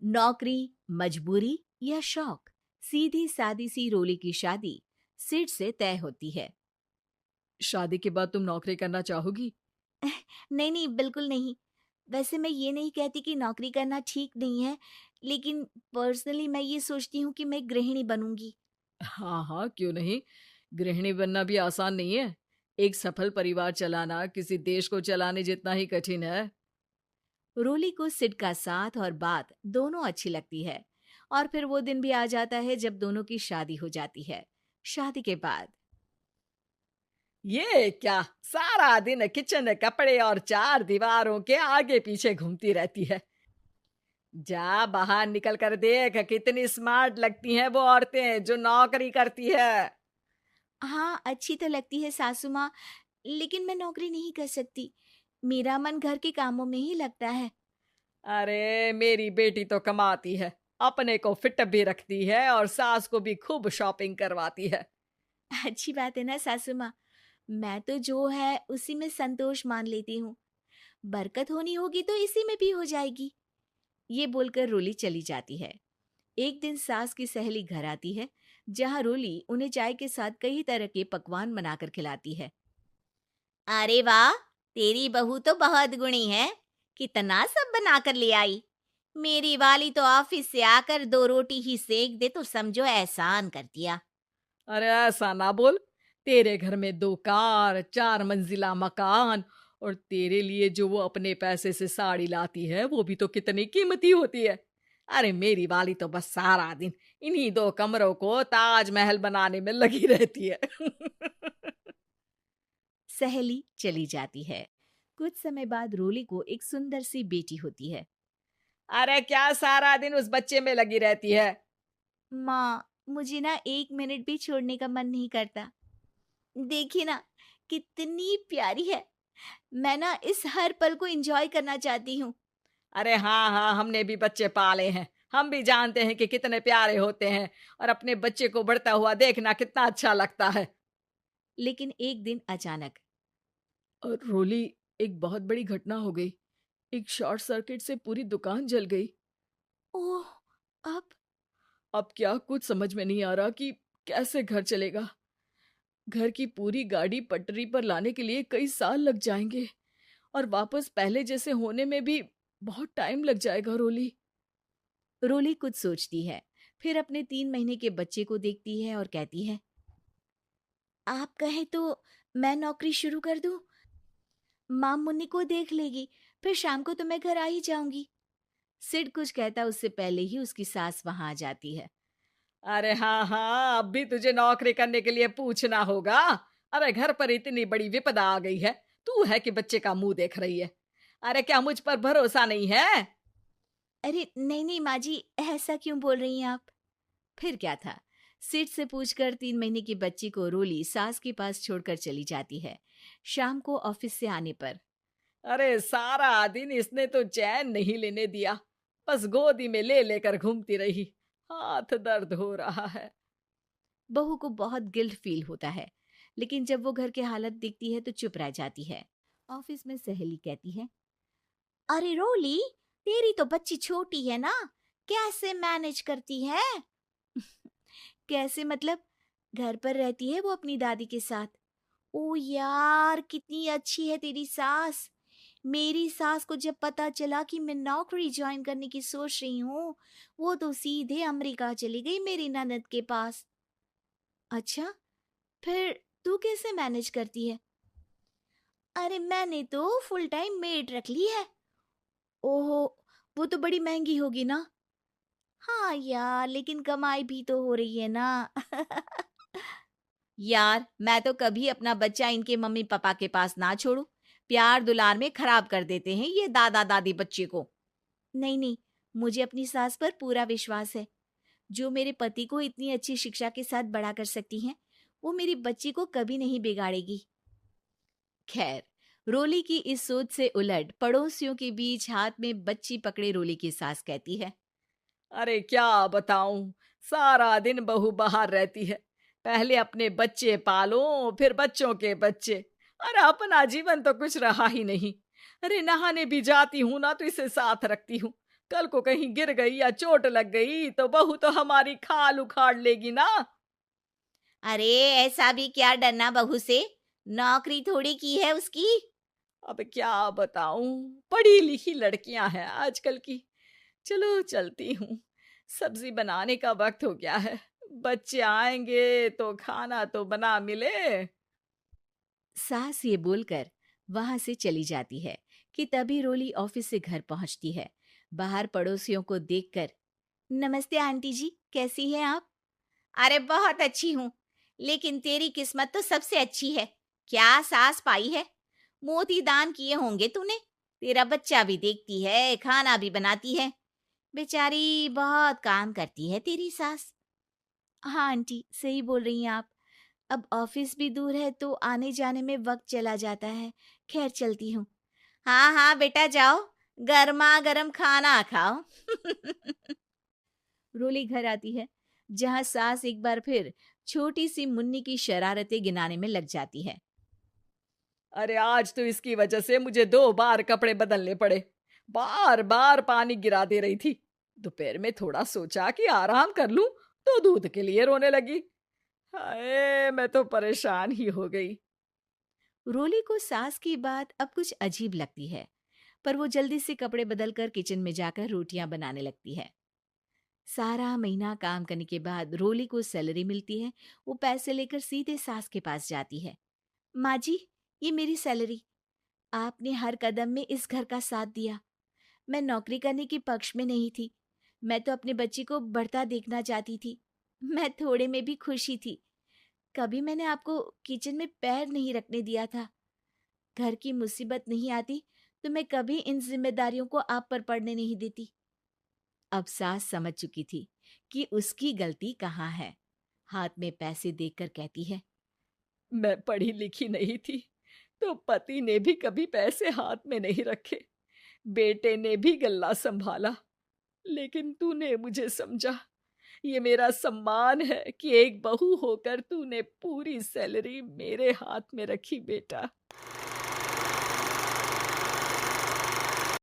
नौकरी, मजबूरी या शौक, सीधी सादी सी रोली की शादी सिड से तय होती है। शादी के बाद तुम नौकरी करना चाहोगी? नहीं नहीं, बिल्कुल नहीं। वैसे मैं ये नहीं कहती कि नौकरी करना ठीक नहीं है, लेकिन पर्सनली मैं ये सोचती हूँ कि मैं गृहिणी बनूंगी। हाँ हाँ, क्यों नहीं। गृहिणी बनना भी आसान नहीं है। एक सफल परिवार चलाना किसी देश को चलाने जितना ही कठिन है। रोली को सिड का साथ और बात दोनों अच्छी लगती है, और फिर वो दिन भी आ जाता है जब दोनों की शादी हो जाती है। शादी के बाद ये क्या, सारा दिन किचन कपड़े और चार दीवारों के आगे पीछे घूमती रहती है। जा बाहर निकल कर देख, कितनी स्मार्ट लगती हैं वो औरतें जो नौकरी करती है। हाँ, अच्छी तो लगती है सासू माँ, लेकिन मैं नौकरी नहीं कर सकती। मेरा मन घर के कामों में ही लगता है। अरे मेरी बेटी तो कमाती है, अपने को फिट भी रखती है और सास को भी खूब शॉपिंग करवाती है। अच्छी बात है ना सासू माँ। मैं तो जो है उसी में संतोष मान लेती हूँ। बरकत होनी होगी तो इसी में भी हो जाएगी। ये बोलकर रोली चली जाती है। एक दिन सास की सहेली घर आती है, जहाँ रोली उन्हें चाय के साथ कई तरह के पकवान बनाकर खिलाती है। अरे वाह, तेरी बहू तो बहुत गुणी है। कितना सब बनाकर ले आई। मेरी वाली तो ऑफिस से आकर दो रोटी ही सेक दे तो समझो एहसान कर दिया। अरे ऐसा ना बोल। तेरे घर में दो कार, चार मंजिला मकान, और तेरे लिए जो वो अपने पैसे से साड़ी लाती है वो भी तो कितनी कीमती होती है। अरे मेरी वाली तो बस सारा दिन इन्हीं दो कमरों को ताजमहल बनाने में लगी रहती है। सहेली चली जाती है। कुछ समय बाद रोली को एक सुंदर सी बेटी होती है। अरे क्या सारा दिन उस बच्चे में लगी रहती है। माँ, मुझे ना एक मिनट भी छोड़ने का मन नहीं करता। देखिए ना, कितनी प्यारी है। मैं ना इस हर पल को एंजॉय करना चाहती हूँ। अरे हाँ हाँ, हमने भी बच्चे पाले हैं, हम भी जानते हैं कि कितने प्यारे होते हैं, और अपने बच्चे को बढ़ता हुआ देखना कितना अच्छा लगता है। लेकिन एक दिन अचानक और रोली, एक बहुत बड़ी घटना हो गई। एक शॉर्ट सर्किट से पूरी दुकान जल गई। ओह, अब अब क्या कुछ समझ में नहीं आ रहा कि कैसे घर चलेगा। घर की पूरी गाड़ी पटरी पर लाने के लिए कई साल लग जाएंगे, और वापस पहले जैसे होने में भी बहुत टाइम लग जाएगा रोली। रोली कुछ सोचती है, फिर अपने 3 महीने के बच्चे को देखती है और कहती है, आप कहें तो मैं नौकरी शुरू कर दूं? माँ मुन्नी को देख लेगी, फिर शाम को तो मैं घर आ ही जाऊंगी। सिड कुछ कहता उससे पहले ही उसकी सास वहां आ जाती है। अरे हाँ हाँ, अब भी तुझे नौकरी करने के लिए पूछना होगा। अरे घर पर इतनी बड़ी विपदा आ गई है, तू है कि बच्चे का मुंह देख रही है। अरे क्या मुझ पर भरोसा नहीं है? अरे नहीं नहीं माँ जी, ऐसा क्यों बोल रही हैं आप? फिर क्या था, सिड से पूछकर 3 महीने की बच्ची को रोली सास के पास छोड़कर चली जाती है। शाम को ऑफिस से आने पर अरे सारा दिन इसने तो चैन नहीं लेने दिया, बस गोदी में ले लेकर घूमती रही। हाथ दर्द हो रहा है। बहू को बहुत गिल्ट फील होता है, लेकिन जब वो घर के हालत देखती है तो चुप रह जाती है। ऑफिस में सहेली कहती है, अरे रोली, तेरी तो बच्ची छोटी है ना, कैसे मैनेज करती है? कैसे मतलब? घर पर रहती है वो अपनी दादी के साथ। ओ यार, कितनी अच्छी है तेरी सास। मेरी सास को जब पता चला कि मैं नौकरी ज्वाइन करने की सोच रही हूँ, वो तो सीधे अमेरिका चली गई मेरी ननद के पास। अच्छा, फिर तू कैसे मैनेज करती है? अरे मैंने तो फुल टाइम मेड रख ली है। ओहो, वो तो बड़ी महंगी होगी ना? हाँ यार, लेकिन कमाई भी तो हो रही है ना। यार, मैं तो कभी अपना बच्चा इनके मम्मी पापा के पास ना छोड़ू। प्यार दुलार में खराब कर देते हैं ये दादा दादी बच्चे को। नहीं नहीं, मुझे अपनी सास पर पूरा विश्वास है। जो मेरे पति को इतनी अच्छी शिक्षा के साथ बड़ा कर सकती हैं, वो मेरी बच्ची को कभी नहीं बिगाड़ेगी। खैर, रोली की इस सोच से उलट पड़ोसियों के बीच हाथ में बच्ची पकड़े रोली की सास कहती है, अरे क्या बताऊं, सारा दिन बहू बाहर रहती है। पहले अपने बच्चे पालो, फिर बच्चों के बच्चे। अरे अपना जीवन तो कुछ रहा ही नहीं। अरे नहाने भी जाती हूं ना तो इसे साथ रखती हूँ, कल को कहीं गिर गई या चोट लग गई तो बहू तो हमारी खाल उखाड़ लेगी ना। अरे ऐसा भी क्या डरना बहू से, नौकरी थोड़ी की है उसकी। अब क्या बताऊं, पढ़ी लिखी लड़कियां हैं आजकल की। चलो चलती हूँ, सब्जी बनाने का वक्त हो गया है। बच्चे आएंगे तो खाना तो बना मिले। सास ये बोलकर वहां से चली जाती है कि तभी रोली ऑफिस से घर पहुंचती है। बाहर पड़ोसियों को देखकर, नमस्ते आंटी जी, कैसी हैं आप? अरे बहुत अच्छी हूँ, लेकिन तेरी किस्मत तो सबसे अच्छी है। क्या सास पाई है, मोती दान किए होंगे तूने। तेरा बच्चा भी देखती है, खाना भी बनाती है। बेचारी बहुत काम करती है तेरी सास। हाँ आंटी, सही बोल रही हैं आप। अब ऑफिस भी दूर है तो आने जाने में वक्त चला जाता है। खैर चलती हूँ। हाँ हाँ बेटा जाओ, गर्मा गर्म खाना खाओ। रोली घर आती है, जहाँ सास एक बार फिर छोटी सी मुन्नी की शरारतें गिनाने में लग जाती है। अरे आज तो इसकी वजह से मुझे 2 बार कपड़े बदलने पड़े। बार बार पानी गिरा दे रही थी। दोपहर में थोड़ा सोचा कि आराम कर लूं तो दूध के लिए रोने लगी। हाय, मैं तो परेशान ही हो गई। रोली को सास की बात अब कुछ अजीब लगती है, पर वो जल्दी से कपड़े बदलकर किचन में जाकर रोटियां बनाने लगती है। सारा महीना काम करने के बाद रोली को सैलरी मिलती है। वो पैसे लेकर सीधे सास के पास जाती है। माँ जी, ये मेरी सैलरी। आपने हर कदम में इस घर का साथ दिया। मैं नौकरी करने के पक्ष में नहीं थी। मैं तो अपने बच्चे को बढ़ता देखना चाहती थी। मैं थोड़े में भी खुशी थी। कभी मैंने आपको किचन में पैर नहीं रखने दिया था। घर की मुसीबत नहीं आती तो मैं कभी इन जिम्मेदारियों को आप पर पड़ने नहीं देती। अब सास समझ चुकी थी कि उसकी गलती कहाँ है। हाथ में पैसे देखकर कहती है, मैं पढ़ी लिखी नहीं थी तो पति ने भी कभी पैसे हाथ में नहीं रखे। बेटे ने भी गल्ला संभाला, लेकिन तूने मुझे समझा। ये मेरा सम्मान है कि एक बहू होकर तूने पूरी सैलरी मेरे हाथ में रखी बेटा।